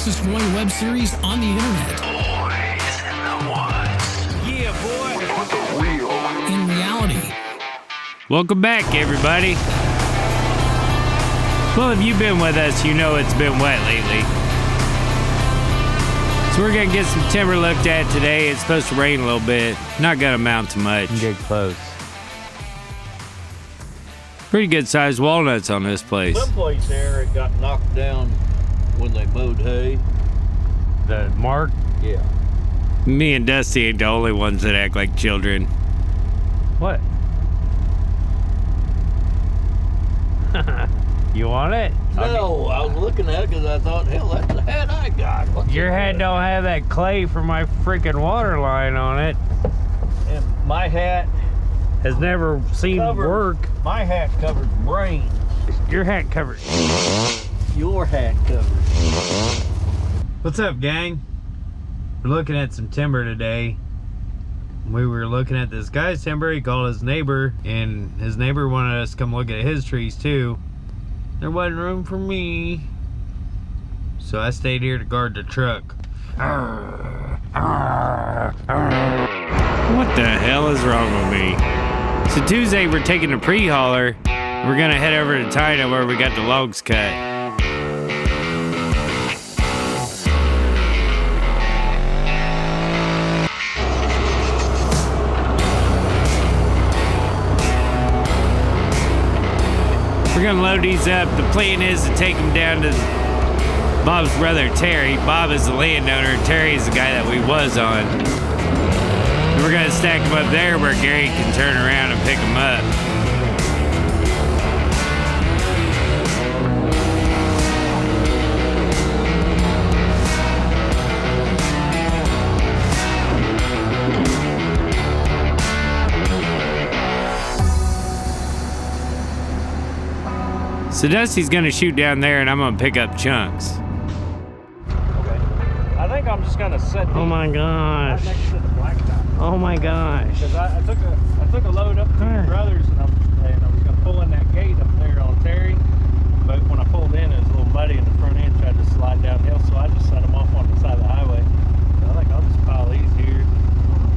fastest growing web series on the internet. Boys in the woods. Yeah, boy. In reality. Welcome back, everybody. Well, if you've been with us, you know it's been wet lately. So we're gonna get some timber looked at today. It's supposed to rain a little bit. Not gonna amount to much. Get close. Pretty good sized walnuts on this place. Someplace there it got knocked down when they mowed hay. The mark? Yeah. Me and Dusty ain't the only ones that act like children. What? You want it? No, I was looking at it because I thought, hell, that's the hat I got. What's Your this head don't have that clay for my freaking water line on it. And my hat Has never seen covered, work. My hat covers brains. Your hat covered. Your hat covers. What's up, gang? We're looking at some timber today. We were looking at this guy's timber. He called his neighbor, and his neighbor wanted us to come look at his trees too. There wasn't room for me, so I stayed here to guard the truck. What the hell is wrong with me? So Tuesday we're taking a pre-hauler. We're gonna head over to China where we got the logs cut. We're gonna load these up. The plan is to take them down to Bob's brother Terry. Bob is the landowner. Terry is the guy that we was on. And we're gonna stack them up there where Gary can turn around and pick them up. So Dusty's gonna shoot down there and I'm gonna pick up chunks. Okay. I think I'm just gonna set Oh my gosh. right next to the blacktop. Oh my gosh. Because I took a load up to your brother's and I was gonna pull in that gate up there on Terry. But when I pulled in, it was a little muddy in the front end, tried to slide downhill, so I just set them off on the side of the highway. So I think I'll just pile these here.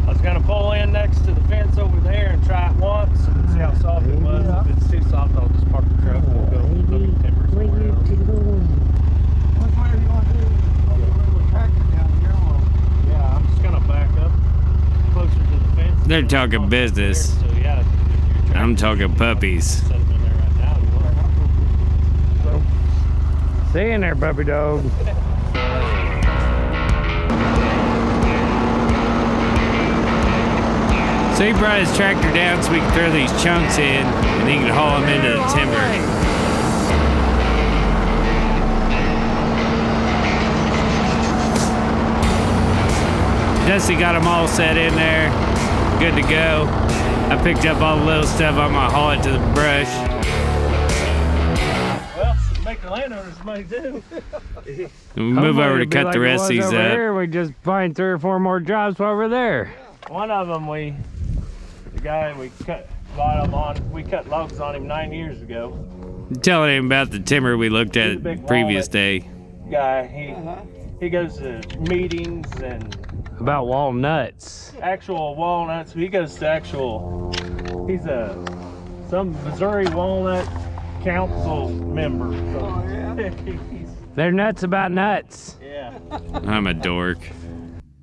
I was gonna pull in next to the fence over there and try it once and see how soft it was. If it's too soft, I'll just park the truck and we'll go look at timber somewhere else. Which way are you going to do? I'll be running with a tractor down here. Yeah, I'm just gonna back up closer to the fence. They're talking business. So yeah, if your tractor- I'm talking puppies. Set them in there right now. You want. See you in there, puppy dog. So he brought his tractor down so we can throw these chunks in and he can haul them into the timber. Dusty got them all set in there, good to go. I picked up all the little stuff. I'm gonna haul it to the brush. Well, make the landowners money too. We move over to cut the rest of these over up. Here, we just find 3 or 4 more jobs while we're there. One of them, the guy we bought him on, we cut logs on him 9 years ago. Telling him about the timber we looked He's a at big the previous walnut day. Guy, he goes to meetings and About walnuts. actual walnuts. He goes to actual. He's some Missouri Walnut Council member. So he's, They're nuts about nuts. yeah. I'm a dork.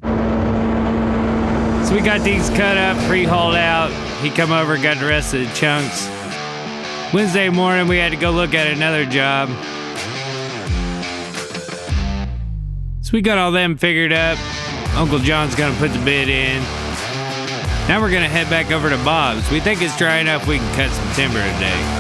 So we got these cut up, pre-hauled out. He come over, got the rest of the chunks. Wednesday morning, we had to go look at another job. So we got all them figured up. Uncle John's gonna put the bid in. Now we're gonna head back over to Bob's. We think it's dry enough we can cut some timber today.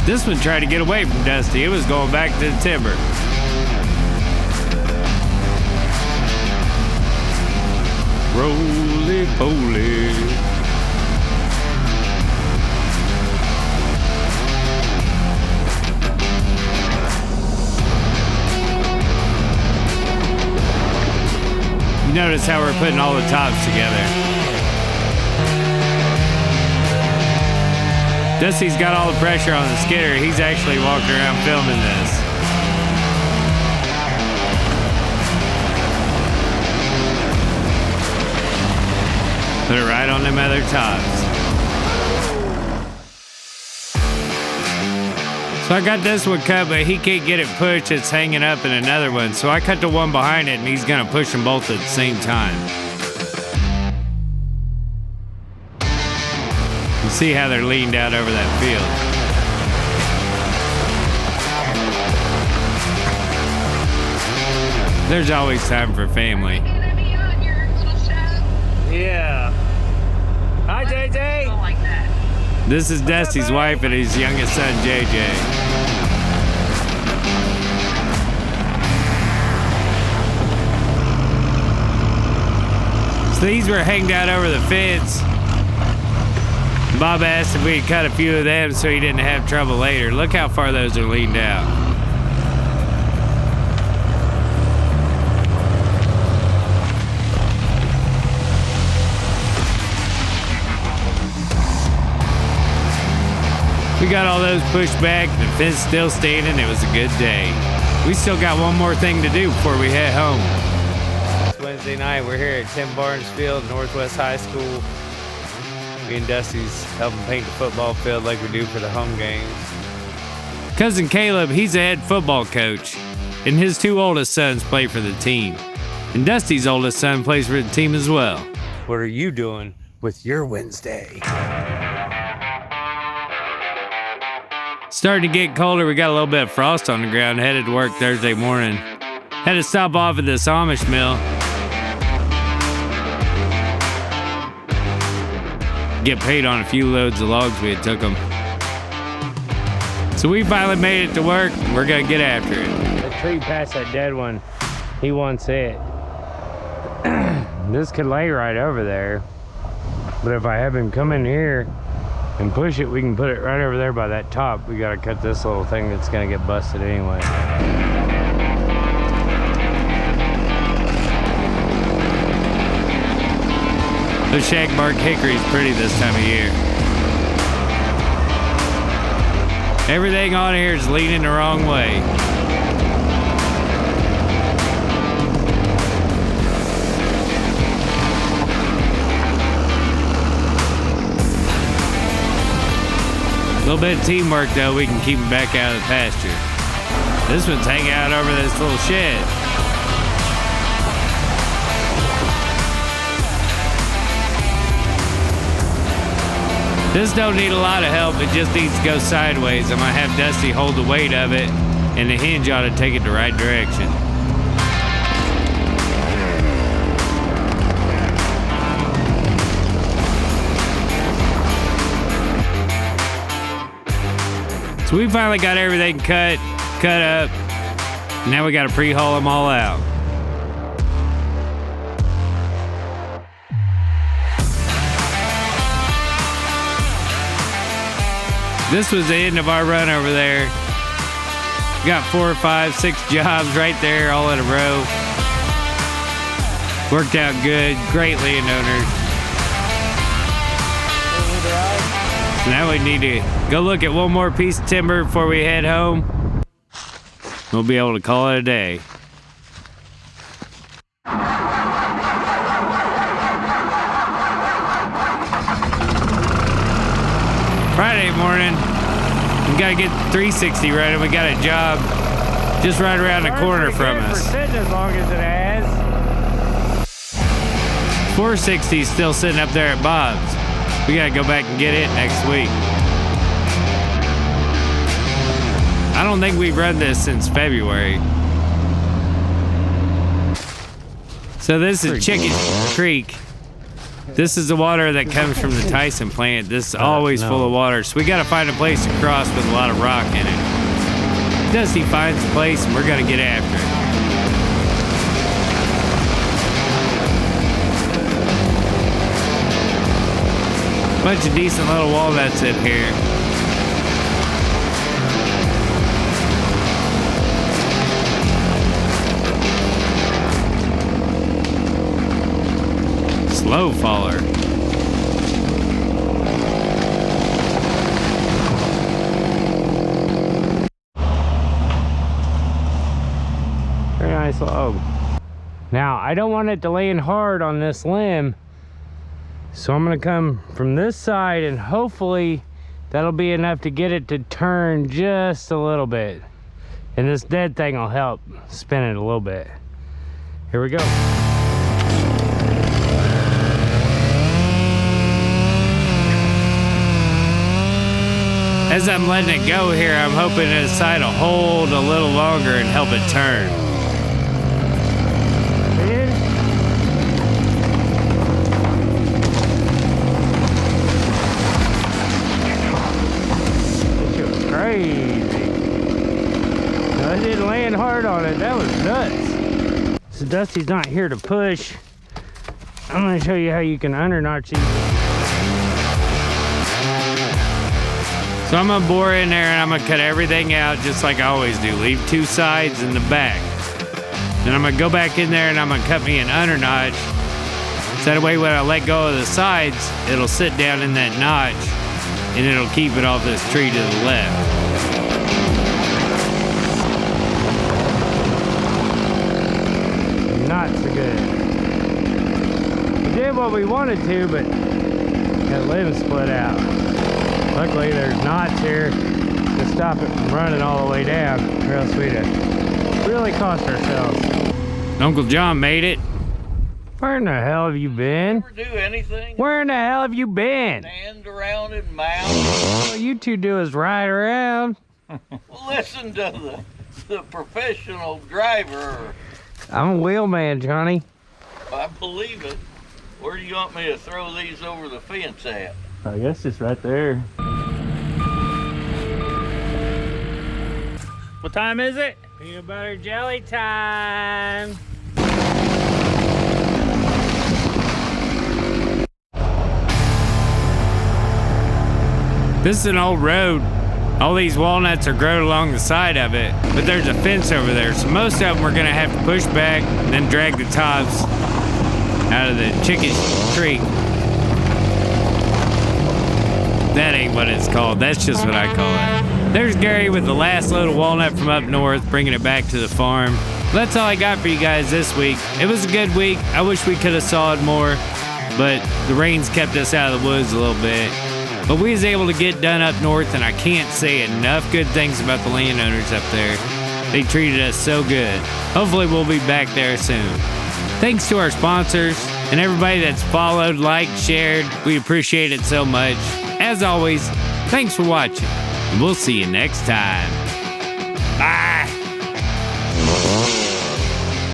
This one tried to get away from Dusty. It was going back to the timber. Roly-poly. You notice how we're putting all the tops together. Dusty's got all the pressure on the skidder. He's actually walking around filming this. Put it right on them other tops. So I got this one cut, but he can't get it pushed. It's hanging up in another one. So I cut the one behind it, and he's gonna push them both at the same time. You see how they're leaned out over that field. There's always time for family. Yeah. Hi, JJ. This is Dusty's wife and his youngest son, JJ. So these were hanged out over the fence. Bob asked if we'd cut a few of them so he didn't have trouble later. Look how far those are leaned out. We got all those pushed back, the fence still standing. It was a good day. We still got one more thing to do before we head home. It's Wednesday night. We're here at Tim Barnes Field, Northwest High School. Me and Dusty's helping paint the football field like we do for the home games. Cousin Caleb, he's a head football coach, and his two oldest sons play for the team. And Dusty's oldest son plays for the team as well. What are you doing with your Wednesday? Starting to get colder. We got a little bit of frost on the ground. Headed to work Thursday morning. Had to stop off at this Amish mill. Get paid on a few loads of logs we had took them. So we finally made it to work. We're gonna get after it. The tree past that dead one, he wants it. This could lay right over there. But if I have him come in here and push it, we can put it right over there by that top. We gotta cut this little thing that's gonna get busted anyway. The shagbark hickory is pretty this time of year. Everything on here is leaning the wrong way. A little bit of teamwork though, we can keep them back out of the pasture. This one's hanging out over this little shed. This don't need a lot of help, it just needs to go sideways. I'm gonna have Dusty hold the weight of it, and the hinge ought to take it the right direction. So we finally got everything cut up. Now we gotta pre-haul them all out. This was the end of our run over there. Got 4, 5, 6 jobs right there all in a row. Worked out good, great landowners. So now we need to go look at one more piece of timber before we head home. We'll be able to call it a day. Friday morning, we gotta get 360 running. We got a job just right around the corner from us. Sitting as long as it has. 460 is still sitting up there at Bob's. We gotta go back and get it next week. I don't think we've run this since February. So this is Chicken Creek. This is the water that comes from the Tyson plant. This is always full of water, so we gotta find a place to cross with a lot of rock in it. Dusty finds a place and we're gonna get after it. Bunch of decent little walnuts in here. Slow faller. Very nice log. Now, I don't want it to land hard on this limb, so I'm gonna come from this side and hopefully that'll be enough to get it to turn just a little bit. And this dead thing will help spin it a little bit. Here we go. As I'm letting it go here, I'm hoping the side will hold a little longer and help it turn. This shit was crazy. No, I didn't land hard on it. That was nuts. So Dusty's not here to push. I'm gonna show you how you can under-notch these. So I'm gonna bore in there and I'm gonna cut everything out just like I always do. Leave two sides in the back. Then I'm gonna go back in there and I'm gonna cut me an under notch. So that way when I let go of the sides, it'll sit down in that notch and it'll keep it off this tree to the left. Not so good. We did what we wanted to, but that limb split out. Luckily, there's knots here to stop it from running all the way down, or else we'd have really cost ourselves. Uncle John made it. Where in the hell have you been? Never do anything. Where in the hell have you been? Stand around and mouth. All you two do is ride around. Listen to the professional driver. I'm a wheelman, Johnny. I believe it. Where do you want me to throw these over the fence at? I guess it's right there. What time is it? Peanut butter jelly time. This is an old road. All these walnuts are grown along the side of it, but there's a fence over there, so most of them we're gonna have to push back and then drag the tops out of the chicken creek. That ain't what it's called. That's just what I call it. There's Gary with the last load of walnut from up north, bringing it back to the farm. That's all I got for you guys this week. It was a good week. I wish we could have sawed more, but the rains kept us out of the woods a little bit. But we was able to get done up north, and I can't say enough good things about the landowners up there. They treated us so good. Hopefully we'll be back there soon. Thanks to our sponsors and everybody that's followed, liked, shared. We appreciate it so much. As always, thanks for watching, and we'll see you next time. Bye!